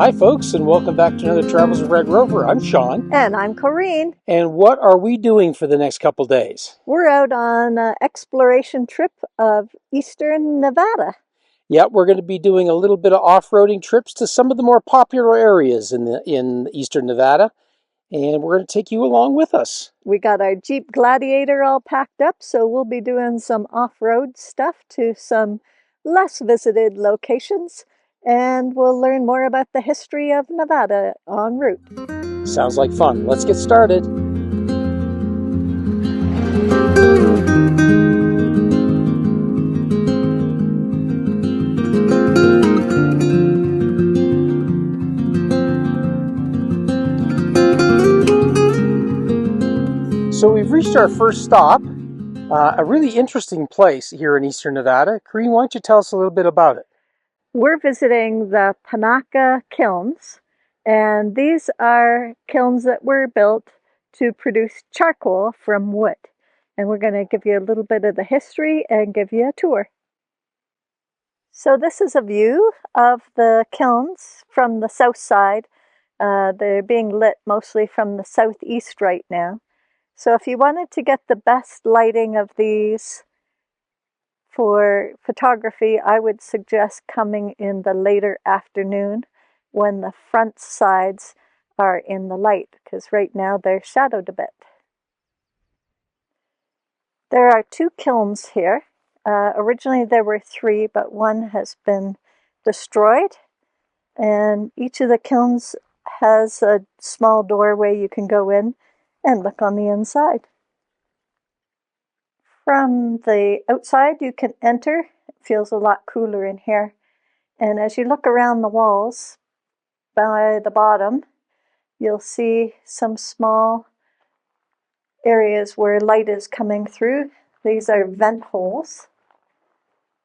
Hi folks, and welcome back to another Travels with Red Rover. I'm Sean. And I'm Corrine. And what are we doing for the next couple days? We're out on an exploration trip of eastern Nevada. Yeah, we're going to be doing a little bit of off-roading trips to some of the more popular areas in eastern Nevada. And we're going to take you along with us. We got our Jeep Gladiator all packed up, so we'll be doing some off-road stuff to some less visited locations. And we'll learn more about the history of Nevada en route. Sounds like fun. Let's get started. So we've reached our first stop, a really interesting place here in eastern Nevada. Corrine, why don't you tell us a little bit about it? We're visiting the Panaca Kilns, and these are kilns that were built to produce charcoal from wood. And we're going to give you a little bit of the history and give you a tour. So this is a view of the kilns from the south side. They're being lit mostly from the southeast right now. So if you wanted to get the best lighting of these for photography, I would suggest coming in the later afternoon when the front sides are in the light, because right now they're shadowed a bit. There are two kilns here. Originally there were three, but one has been destroyed. And each of the kilns has a small doorway you can go in and look on the inside. From the outside you can enter. It feels a lot cooler in here. And as you look around the walls, by the bottom, you'll see some small areas where light is coming through. These are vent holes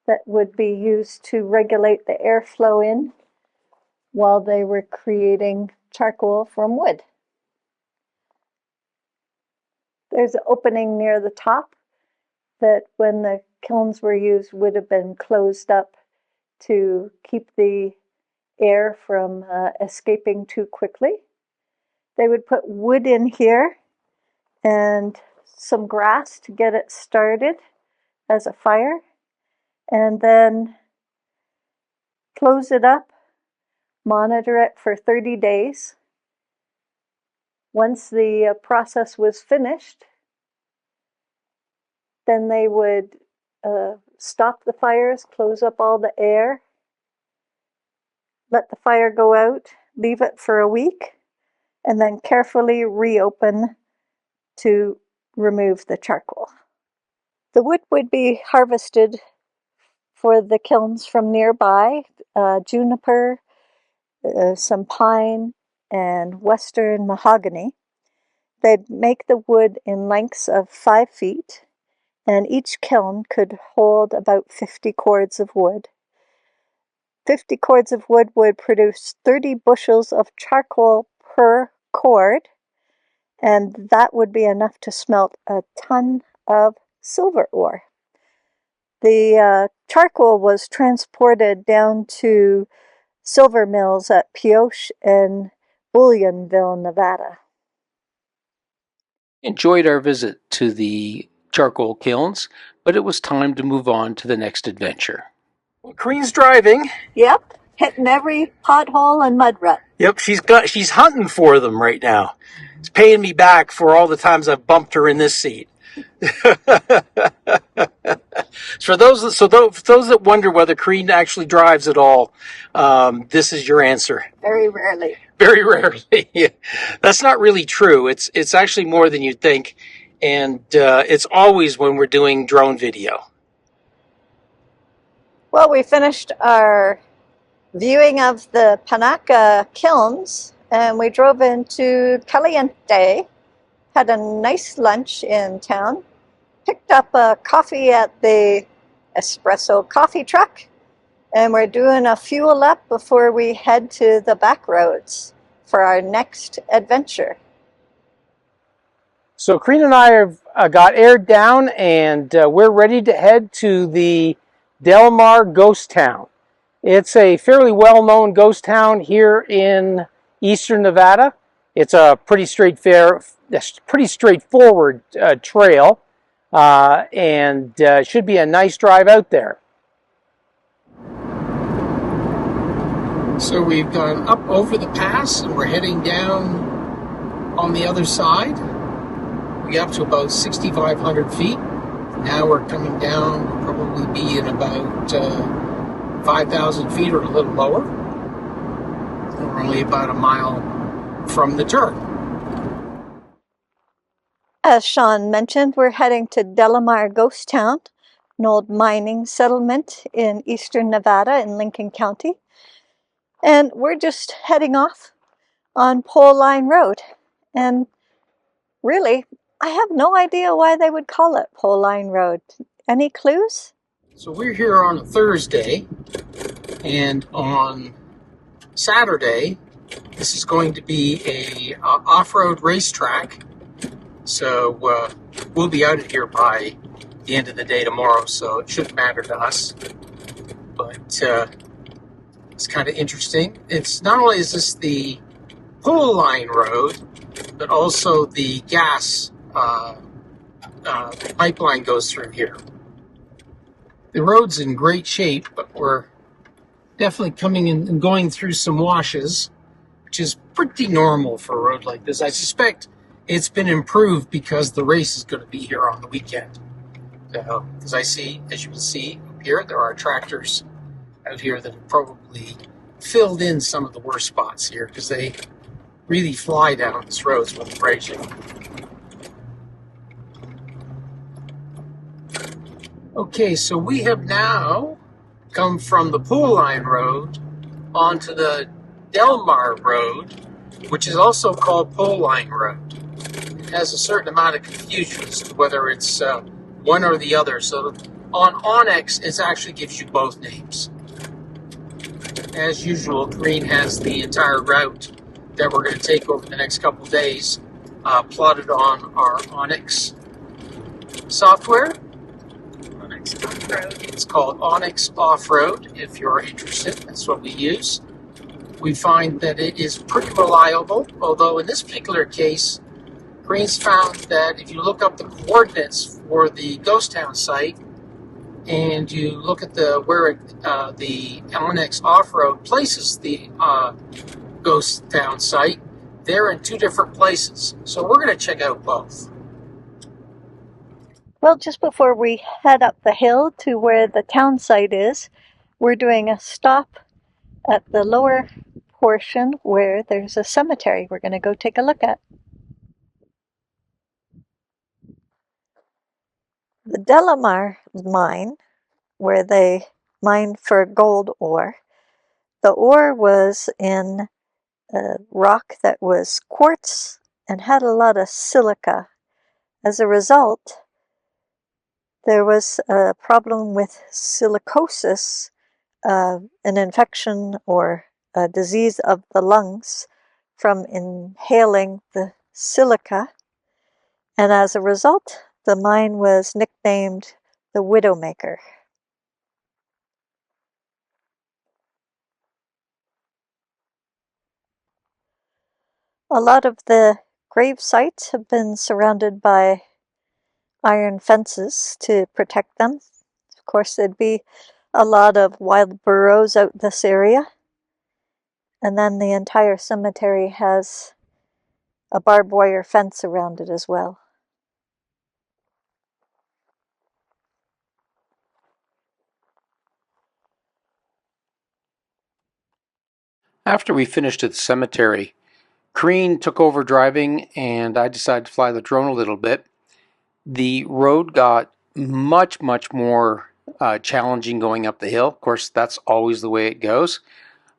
that would be used to regulate the airflow in while they were creating charcoal from wood. There's an opening near the top that when the kilns were used would have been closed up to keep the air from escaping too quickly. They would put wood in here and some grass to get it started as a fire, and then close it up, monitor it for 30 days. Once the process was finished, then they would stop the fires, close up all the air, let the fire go out, leave it for a week, and then carefully reopen to remove the charcoal. The wood would be harvested for the kilns from nearby, juniper, some pine, and western mahogany. They'd make the wood in lengths of 5 feet, and each kiln could hold about 50 cords of wood. 50 cords of wood would produce 30 bushels of charcoal per cord, and that would be enough to smelt a ton of silver ore. The charcoal was transported down to silver mills at Pioche and Bouillonville, Nevada. Enjoyed our visit to the charcoal kilns, but it was time to move on to the next adventure. Well, Corine's driving. Yep, hitting every pothole and mud rut. Yep, she's hunting for them right now. It's paying me back for all the times I've bumped her in this seat. For those that wonder whether Corine actually drives at all, this is your answer. Very rarely. Very rarely. That's not really true. It's actually more than you'd think, and it's always when we're doing drone video. Well, we finished our viewing of the Panaca Kilns, and we drove into Caliente, had a nice lunch in town, picked up a coffee at the espresso coffee truck, and we're doing a fuel up before we head to the back roads for our next adventure. So Corine and I have got aired down, and we're ready to head to the Delmar Ghost Town. It's a fairly well-known ghost town here in eastern Nevada. It's a pretty straightforward trail, and should be a nice drive out there. So we've gone up over the pass and we're heading down on the other side. We got up to about 6,500 feet. Now we're coming down, we'll probably be in about 5,000 feet or a little lower. We're only about a mile from the turn. As Sean mentioned, we're heading to Delmar Ghost Town, an old mining settlement in eastern Nevada in Lincoln County. And we're just heading off on Pole Line Road. And really, I have no idea why they would call it Pole Line Road. Any clues? So we're here on a Thursday, and on Saturday, this is going to be a off-road racetrack. So we'll be out of here by the end of the day tomorrow, so it shouldn't matter to us. But it's kind of interesting. It's not only is this the pole line road, but also the gas pipeline goes through here. The road's in great shape, but we're definitely coming in and going through some washes, which is pretty normal for a road like this. I suspect it's been improved because the race is going to be here on the weekend. So, as you can see up here, there are tractors out here that have probably filled in some of the worst spots here because they really fly down this road when it's raging. Okay, so we have now come from the Pool Line Road onto the Delmar Road, which is also called Pole Line Road. It has a certain amount of confusion as to whether it's one or the other. So on Onyx, it actually gives you both names. As usual, Green has the entire route that we're going to take over the next couple of days plotted on our Onyx software. Onyx Off-Road. It's called Onyx Off-Road, if you're interested. That's what we use. We find that it is pretty reliable, although in this particular case, Green's found that if you look up the coordinates for the Ghost Town site and you look at where the Onyx Off-Road places the Ghost Town site, they're in two different places. So we're going to check out both. Well, just before we head up the hill to where the town site is, we're doing a stop at the lower portion where there's a cemetery we're going to go take a look at. The Delamar mine, where they mined for gold ore, the ore was in a rock that was quartz and had a lot of silica. As a result, there was a problem with silicosis, an infection or a disease of the lungs from inhaling the silica, and as a result, the mine was nicknamed the Widowmaker. A lot of the grave sites have been surrounded by iron fences to protect them. Of course, there'd be a lot of wild burros out this area. And then the entire cemetery has a barbed wire fence around it as well. After we finished at the cemetery, Crean took over driving and I decided to fly the drone a little bit. The road got much more challenging going up the hill. Of course, that's always the way it goes.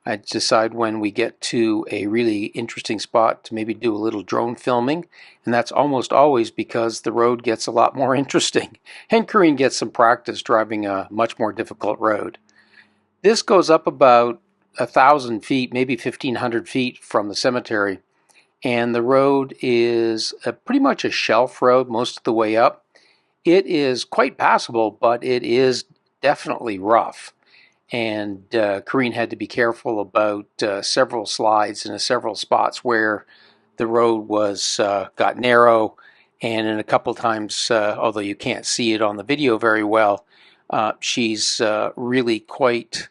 I decide when we get to a really interesting spot to maybe do a little drone filming, and that's almost always because the road gets a lot more interesting and Corinne gets some practice driving a much more difficult road. This goes up about 1,000 feet, maybe 1,500 feet from the cemetery, and the road is pretty much a shelf road most of the way up. It is quite passable, but it is definitely rough. and Kareen had to be careful about several slides and several spots where the road was got narrow, and in a couple times, although you can't see it on the video very well, she's really quite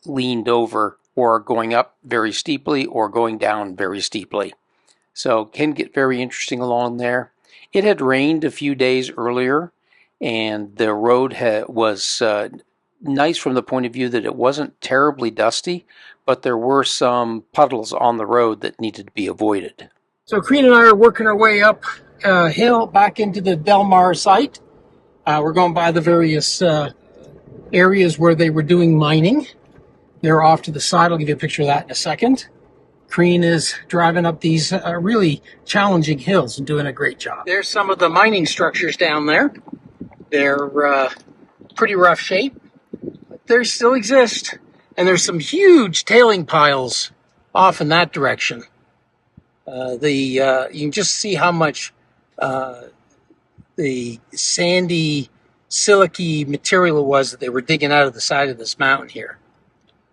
leaned over, or going up very steeply or going down very steeply. So it can get very interesting along there. It had rained a few days earlier, and the road was nice from the point of view that it wasn't terribly dusty, but there were some puddles on the road that needed to be avoided. So Kareen and I are working our way up a hill back into the Delmar site. We're going by the various areas where they were doing mining. They're off to the side. I'll give you a picture of that in a second. Kareen is driving up these really challenging hills and doing a great job. There's some of the mining structures down there. They're pretty rough shape, but they still exist. And there's some huge tailing piles off in that direction. You can just see how much the sandy, silicy material it was that they were digging out of the side of this mountain here.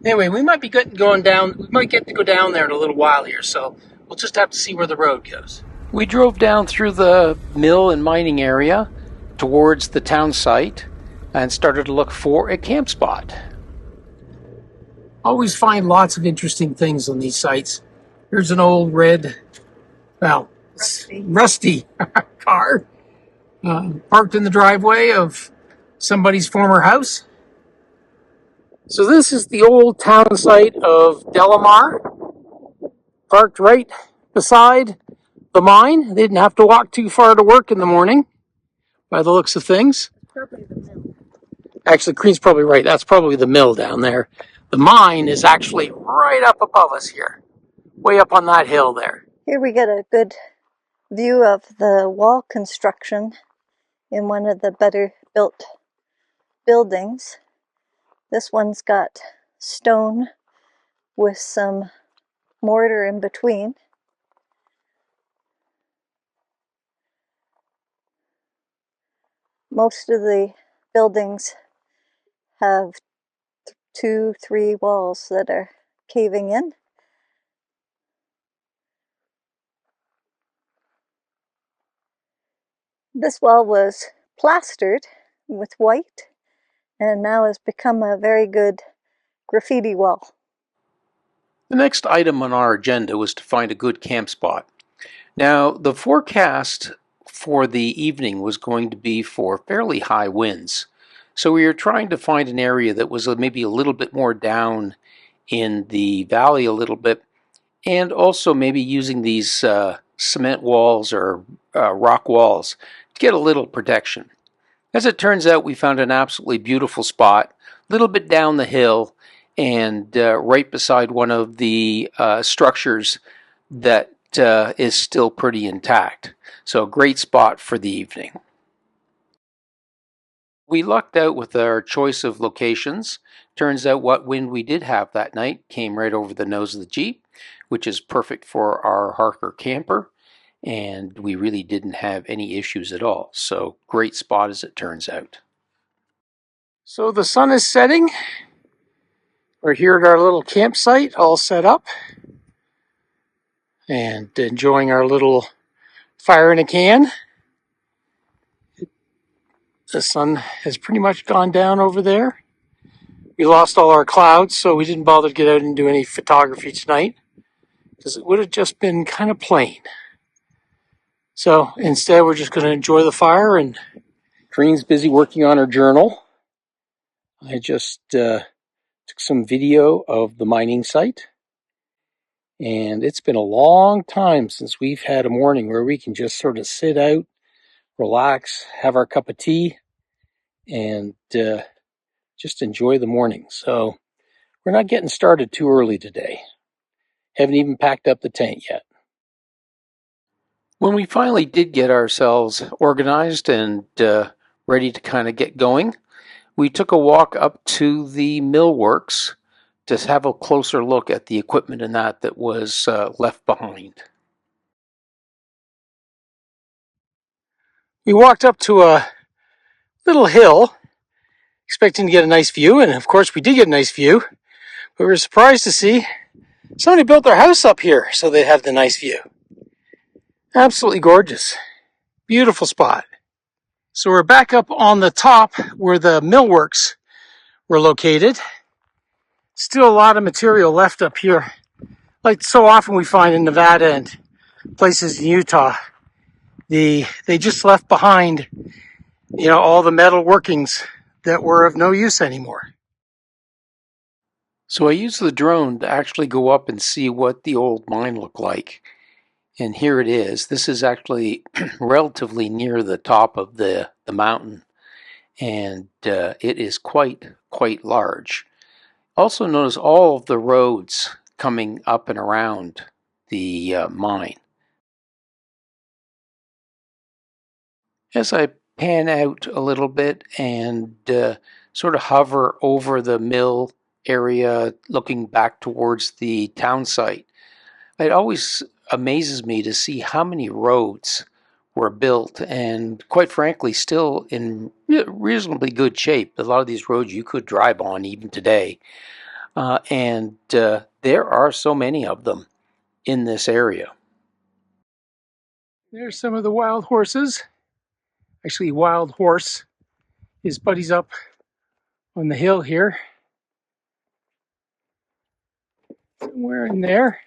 Anyway, we might be going down. We might get to go down there in a little while here, so we'll just have to see where the road goes. We drove down through the mill and mining area towards the town site and started to look for a camp spot. Always find lots of interesting things on these sites. Here's an old red, well, rusty car parked in the driveway of somebody's former house. So this is the old town site of Delamar, parked right beside the mine. They didn't have to walk too far to work in the morning, by the looks of things. Probably the mill. Actually, Kareen's probably right. That's probably the mill down there. The mine is actually right up above us here, way up on that hill there. Here we get a good view of the wall construction in one of the better built buildings. This one's got stone with some mortar in between. Most of the buildings have 2-3 walls that are caving in. This wall was plastered with white and now has become a very good graffiti wall. The next item on our agenda was to find a good camp spot. Now, the forecast for the evening was going to be for fairly high winds. So we were trying to find an area that was maybe a little bit more down in the valley a little bit, and also maybe using these cement walls or rock walls to get a little protection. As it turns out, we found an absolutely beautiful spot, a little bit down the hill, and right beside one of the structures that is still pretty intact. So a great spot for the evening. We lucked out with our choice of locations. Turns out what wind we did have that night came right over the nose of the Jeep, which is perfect for our Harker camper, and we really didn't have any issues at all. So great spot as it turns out. So the sun is setting. We're here at our little campsite, all set up, and enjoying our little fire in a can. The sun has pretty much gone down over there. We lost all our clouds, so we didn't bother to get out and do any photography tonight, because it would have just been kind of plain. So instead, we're just going to enjoy the fire, and Kareen's busy working on her journal. I just took some video of the mining site, and it's been a long time since we've had a morning where we can just sort of sit out, relax, have our cup of tea, and just enjoy the morning. So we're not getting started too early today. Haven't even packed up the tent yet. When we finally did get ourselves organized and ready to kind of get going, we took a walk up to the millworks to have a closer look at the equipment and that was left behind. We walked up to a little hill. expecting to get a nice view, and of course we did get a nice view. But we were surprised to see somebody built their house up here so they'd have the nice view. Absolutely gorgeous. Beautiful spot. So we're back up on the top where the millworks were located. Still a lot of material left up here. Like so often we find in Nevada and places in Utah, they just left behind, all the metal workings that were of no use anymore. So I used the drone to actually go up and see what the old mine looked like. And here it is. This is actually relatively near the top of the mountain. And it is quite large. Also notice all of the roads coming up and around the mine. As I pan out a little bit and sort of hover over the mill area looking back towards the town site, it always amazes me to see how many roads were built and, quite frankly, still in reasonably good shape. A lot of these roads you could drive on even today. And there are so many of them in this area. There's some of the wild horses. Actually, Wild Horse. His buddy's up on the hill here. Somewhere in there.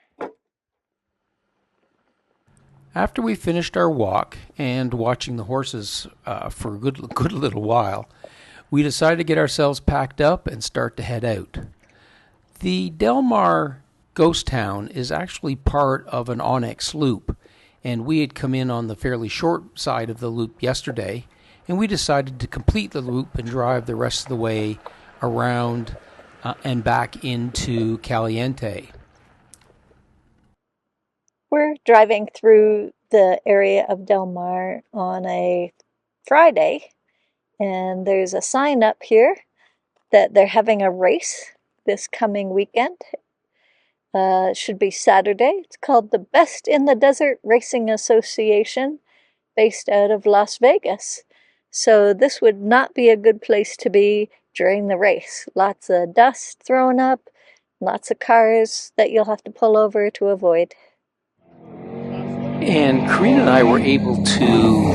After we finished our walk and watching the horses for a good little while, we decided to get ourselves packed up and start to head out. The Delmar Ghost Town is actually part of an Onyx loop, and we had come in on the fairly short side of the loop yesterday, and we decided to complete the loop and drive the rest of the way around and back into Caliente. We're driving through the area of Delmar on a Friday, and there's a sign up here that they're having a race this coming weekend. It should be Saturday. It's called the Best in the Desert Racing Association, based out of Las Vegas. So this would not be a good place to be during the race. Lots of dust thrown up, lots of cars that you'll have to pull over to avoid. And Karina and I were able to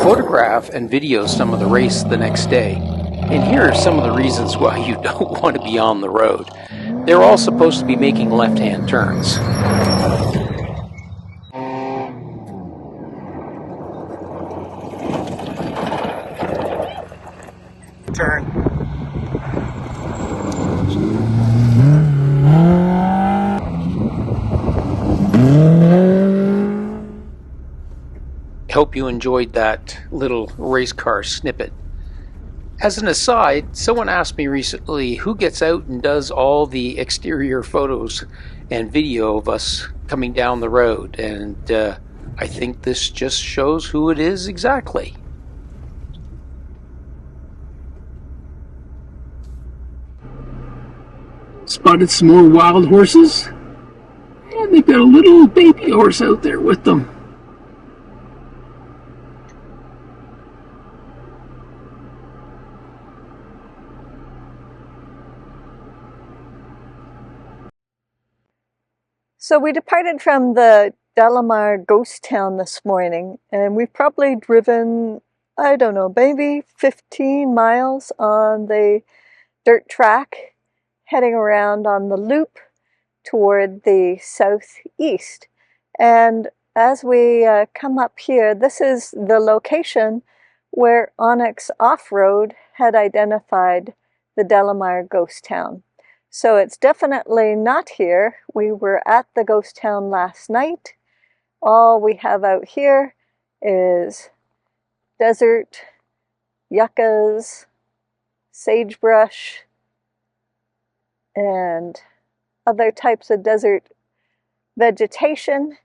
photograph and video some of the race the next day. And here are some of the reasons why you don't want to be on the road. They're all supposed to be making left-hand turns. Turn. I hope you enjoyed that little race car snippet. As an aside, someone asked me recently who gets out and does all the exterior photos and video of us coming down the road, and I think this just shows who it is exactly. Spotted some more wild horses, and they've got a little baby horse out there with them. So we departed from the Delamar Ghost Town this morning, and we've probably driven, I don't know, maybe 15 miles on the dirt track, heading around on the loop toward the southeast. And as we come up here, this is the location where Onyx Offroad had identified the Delamar Ghost Town. So it's definitely not here. We were at the ghost town last night. All we have out here is desert, yuccas, sagebrush, and other types of desert vegetation.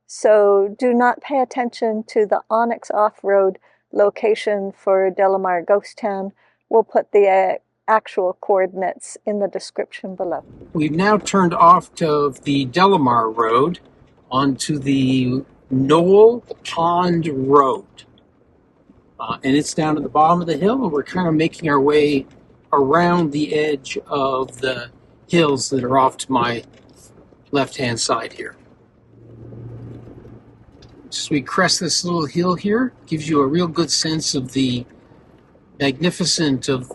So do not pay attention to the Onyx Off-Road location for Delamar Ghost Town. We'll put the actual coordinates in the description below. We've now turned off to the Delamar Road onto the Knoll Pond Road. And it's down at the bottom of the hill, and we're kind of making our way around the edge of the hills that are off to my left-hand side here. So we crest this little hill here, gives you a real good sense of the magnificence of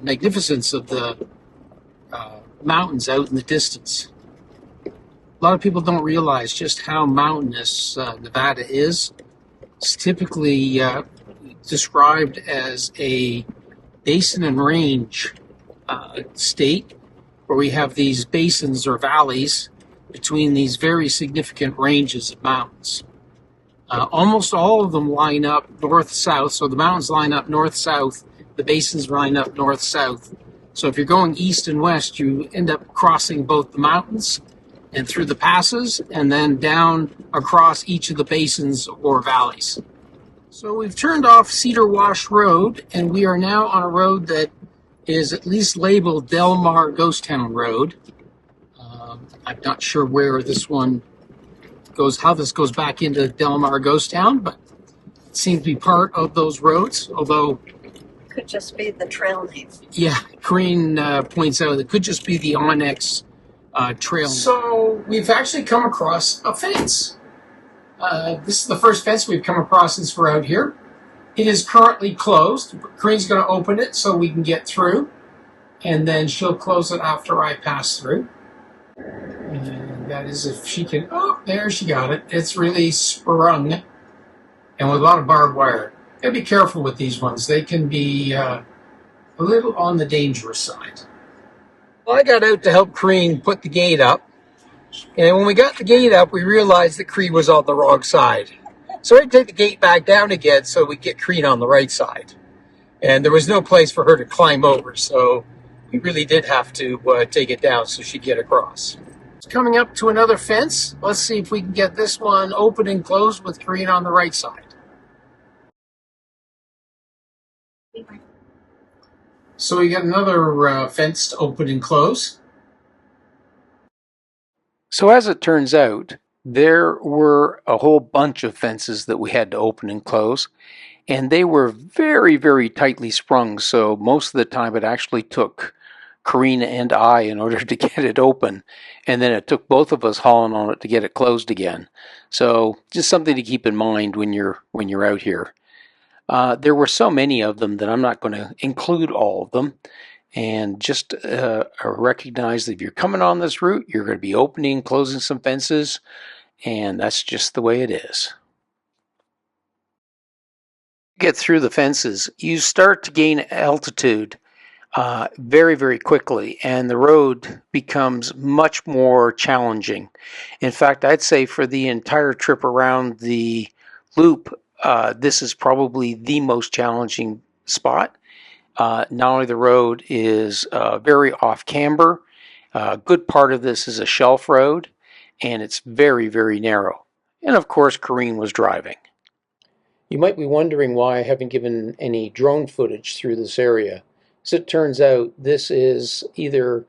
the mountains out in the distance. A lot of people don't realize just how mountainous Nevada is. It's typically described as a basin and range state, where we have these basins or valleys between these very significant ranges of mountains. Almost all of them line up north-south, so the mountains line up north-south, the basins line up north-south. So if you're going east and west, you end up crossing both the mountains and through the passes, and then down across each of the basins or valleys. So we've turned off Cedar Wash Road, and we are now on a road that is at least labeled Delmar Ghost Town Road. I'm not sure where this one goes, how this goes back into Delmar Ghost Town, but it seems to be part of those roads, although Could just be the trail name. yeah, Crane points out it could just be the Onyx trail. So we've actually come across a fence. This is the first fence we've come across since we're out here. It is currently closed. Crane's going to open it so we can get through, and then she'll close it after I pass through. And that is if she can. Oh, there she got it. It's really sprung, and with a lot of barbed wire. Gotta be careful with these ones. They can be a little on the dangerous side. Well, I got out to help Crane put the gate up, and when we got the gate up, we realized that Crane was on the wrong side. So I had to take the gate back down again so we get Crane on the right side. And there was no place for her to climb over, so we really did have to take it down so she'd get across. It's coming up to another fence. Let's see if we can get this one open and closed with Crane on the right side. So we got another fence to open and close. So as it turns out, there were a whole bunch of fences that we had to open and close, and they were very, very tightly sprung, so most of the time it actually took Karina and I in order to get it open, and then it took both of us hauling on it to get it closed again. So just something to keep in mind when you're out here. There were so many of them that I'm not going to include all of them. And just recognize that if you're coming on this route, you're going to be opening and closing some fences, and that's just the way it is. Get through the fences, you start to gain altitude very, very quickly, and the road becomes much more challenging. In fact, I'd say for the entire trip around the loop, this is probably the most challenging spot. Not only the road is very off camber, a good part of this is a shelf road, and it's very, very narrow. And of course, Karine was driving. You might be wondering why I haven't given any drone footage through this area. As it turns out, this is either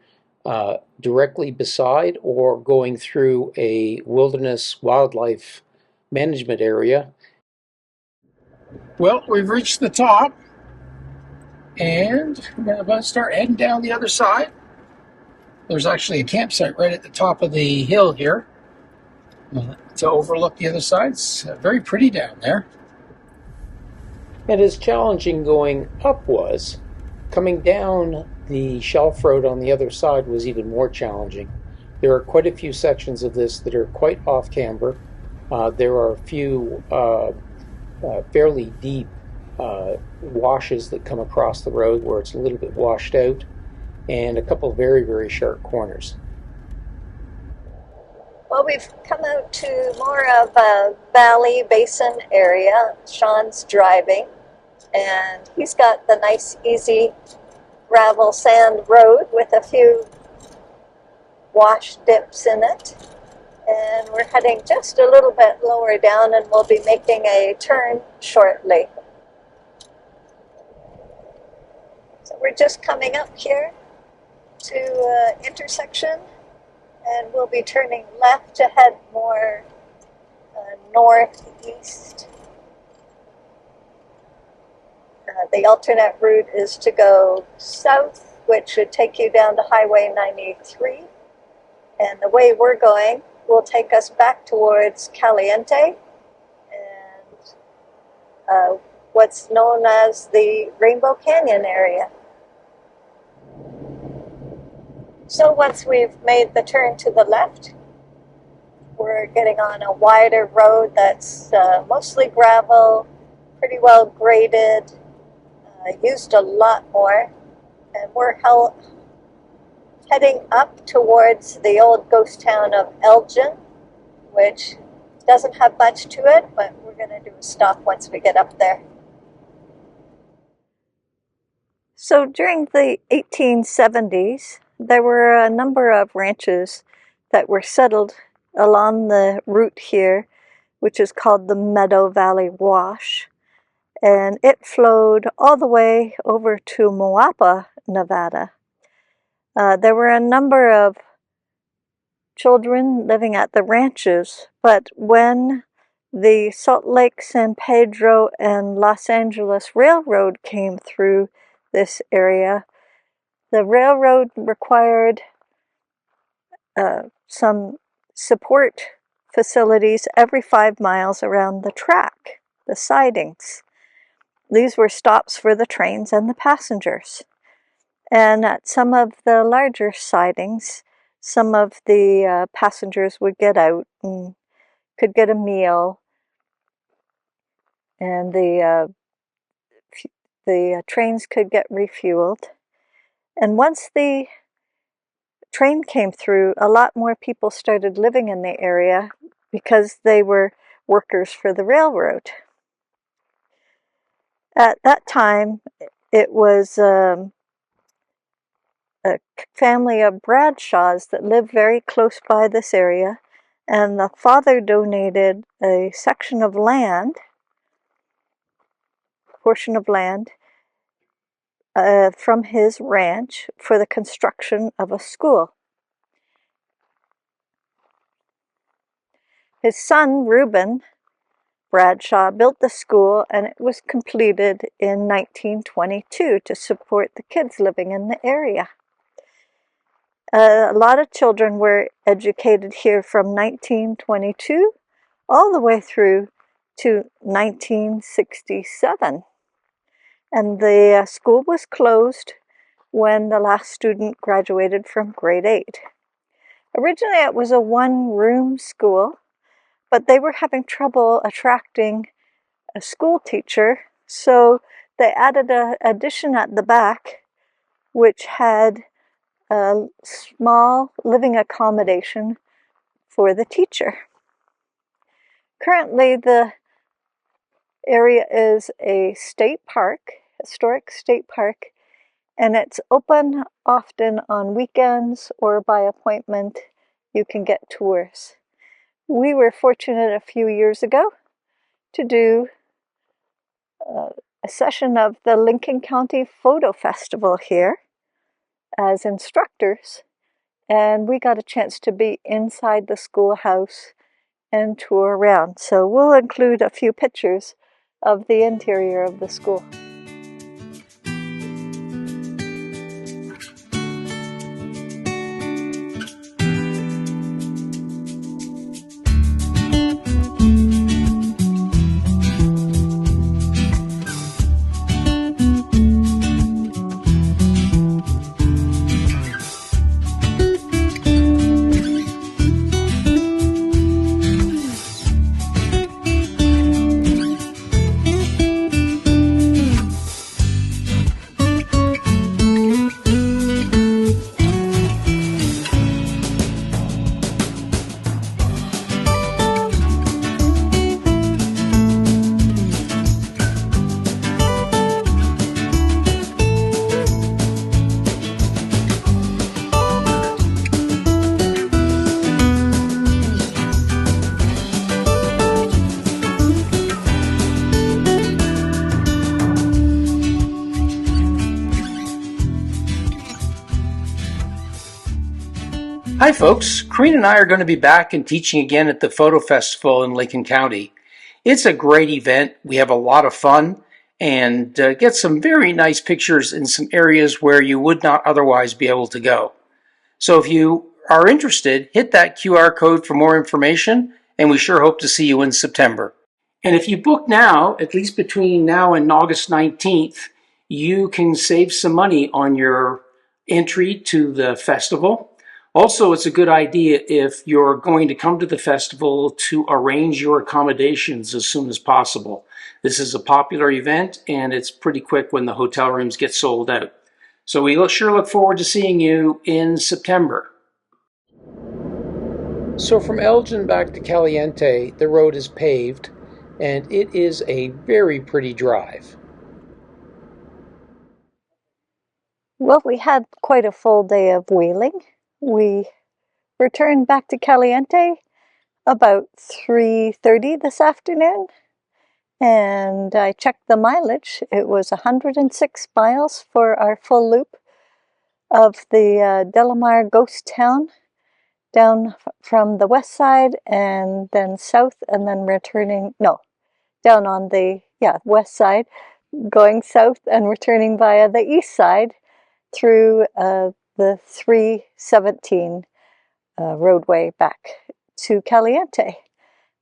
directly beside or going through a wilderness wildlife management area. Well, we've reached the top. And we're going to start heading down the other side. There's actually a campsite right at the top of the hill here to overlook the other side. It's very pretty down there. And as challenging going up was, coming down the shelf road on the other side was even more challenging. There are quite a few sections of this that are quite off camber. There are a few fairly deep washes that come across the road where it's a little bit washed out, and a couple very, very sharp corners. Well, we've come out to more of a valley basin area. Sean's driving, and he's got the nice, easy gravel sand road with a few wash dips in it. And we're heading just a little bit lower down, and we'll be making a turn shortly. So we're just coming up here to intersection, and we'll be turning left to head more northeast. The alternate route is to go south which should take you down to Highway 93. And the way we're going will take us back towards Caliente and what's known as the Rainbow Canyon area. So once we've made the turn to the left, we're getting on a wider road that's mostly gravel, pretty well graded, used a lot more, and we're heading up towards the old ghost town of Elgin, which doesn't have much to it, but we're going to do a stop once we get up there. So during the 1870s, there were a number of ranches that were settled along the route here, which is called the Meadow Valley Wash, and it flowed all the way over to Moapa, Nevada. There were a number of children living at the ranches, but when the Salt Lake, San Pedro, and Los Angeles Railroad came through this area, the railroad required some support facilities every 5 miles around the track, the sidings. These were stops for the trains and the passengers. And at some of the larger sidings, some of the passengers would get out and could get a meal, and the trains could get refueled. And once the train came through, a lot more people started living in the area because they were workers for the railroad. At that time, it was a family of Bradshaws that lived very close by this area, and the father donated a section of land, portion of land, from his ranch for the construction of a school. His son, Reuben Bradshaw, built the school, and it was completed in 1922 to support the kids living in the area. A lot of children were educated here from 1922 all the way through to 1967. And the school was closed when the last student graduated from grade 8. Originally it was a one-room school, but they were having trouble attracting a school teacher, so they added an addition at the back, which had a small living accommodation for the teacher. Currently, the area is a state park, historic state park, and it's open often on weekends or by appointment. You can get tours. We were fortunate a few years ago to do a session of the Lincoln County Photo Festival here as instructors, and we got a chance to be inside the schoolhouse and tour around. So we'll include a few pictures of the interior of the school. Hi folks, Corrine and I are going to be back and teaching again at the Photo Festival in Lincoln County. It's a great event, we have a lot of fun, and get some very nice pictures in some areas where you would not otherwise be able to go. So if you are interested, hit that QR code for more information, and we sure hope to see you in September. And if you book now, at least between now and August 19th, you can save some money on your entry to the festival. Also, it's a good idea if you're going to come to the festival to arrange your accommodations as soon as possible. This is a popular event, and it's pretty quick when the hotel rooms get sold out. So we sure look forward to seeing you in September. So from Elgin back to Caliente, the road is paved, and it is a very pretty drive. Well, we had quite a full day of wheeling. We returned back to Caliente about 3:30 this afternoon, and I checked the mileage. It was 106 miles for our full loop of the Delmar Ghost Town, down from the west side and then south, and then returning, no, down on the west side, going south and returning via the east side through the 317 roadway back to Caliente.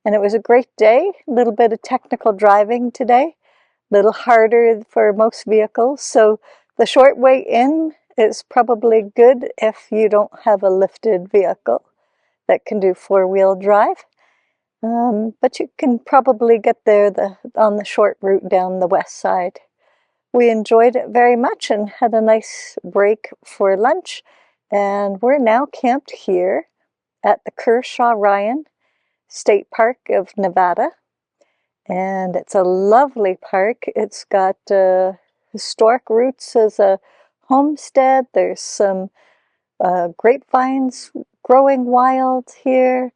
And it was a great day, a little bit of technical driving today, a little harder for most vehicles. So the short way in is probably good if you don't have a lifted vehicle that can do four-wheel drive. But you can probably get there on the short route down the west side. We enjoyed it very much and had a nice break for lunch. And we're now camped here at the Kershaw-Ryan State Park of Nevada. And it's a lovely park. It's got historic roots as a homestead. There's some grapevines growing wild here.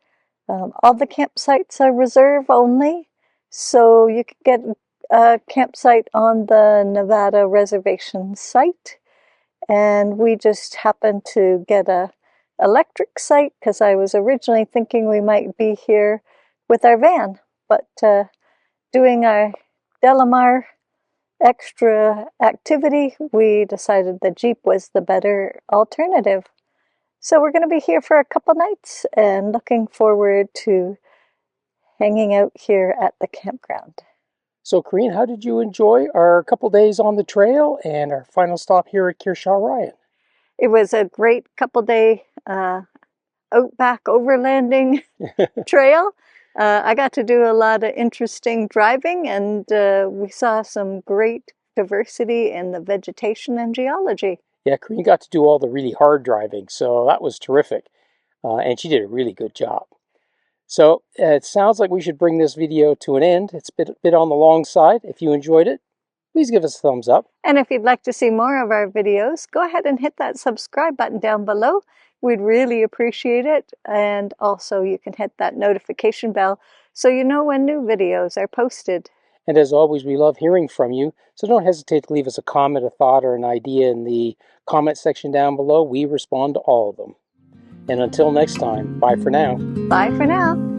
All the campsites are reserve only, so you can get a campsite on the Nevada reservation site. And we just happened to get a electric site because I was originally thinking we might be here with our van, but doing our Delamar extra activity, we decided the Jeep was the better alternative. So we're going to be here for a couple nights and looking forward to hanging out here at the campground. So Corinne, how did you enjoy our couple days on the trail and our final stop here at Kershaw-Ryan? It was a great couple day outback overlanding trail. I got to do a lot of interesting driving, and we saw some great diversity in the vegetation and geology. Yeah, Corinne got to do all the really hard driving, so that was terrific. And she did a really good job. So it sounds like we should bring this video to an end. It's a bit on the long side. If you enjoyed it, please give us a thumbs up. And if you'd like to see more of our videos, go ahead and hit that subscribe button down below. We'd really appreciate it. And also you can hit that notification bell so you know when new videos are posted. And as always, we love hearing from you, so don't hesitate to leave us a comment, a thought, or an idea in the comment section down below. We respond to all of them. And until next time, bye for now. Bye for now.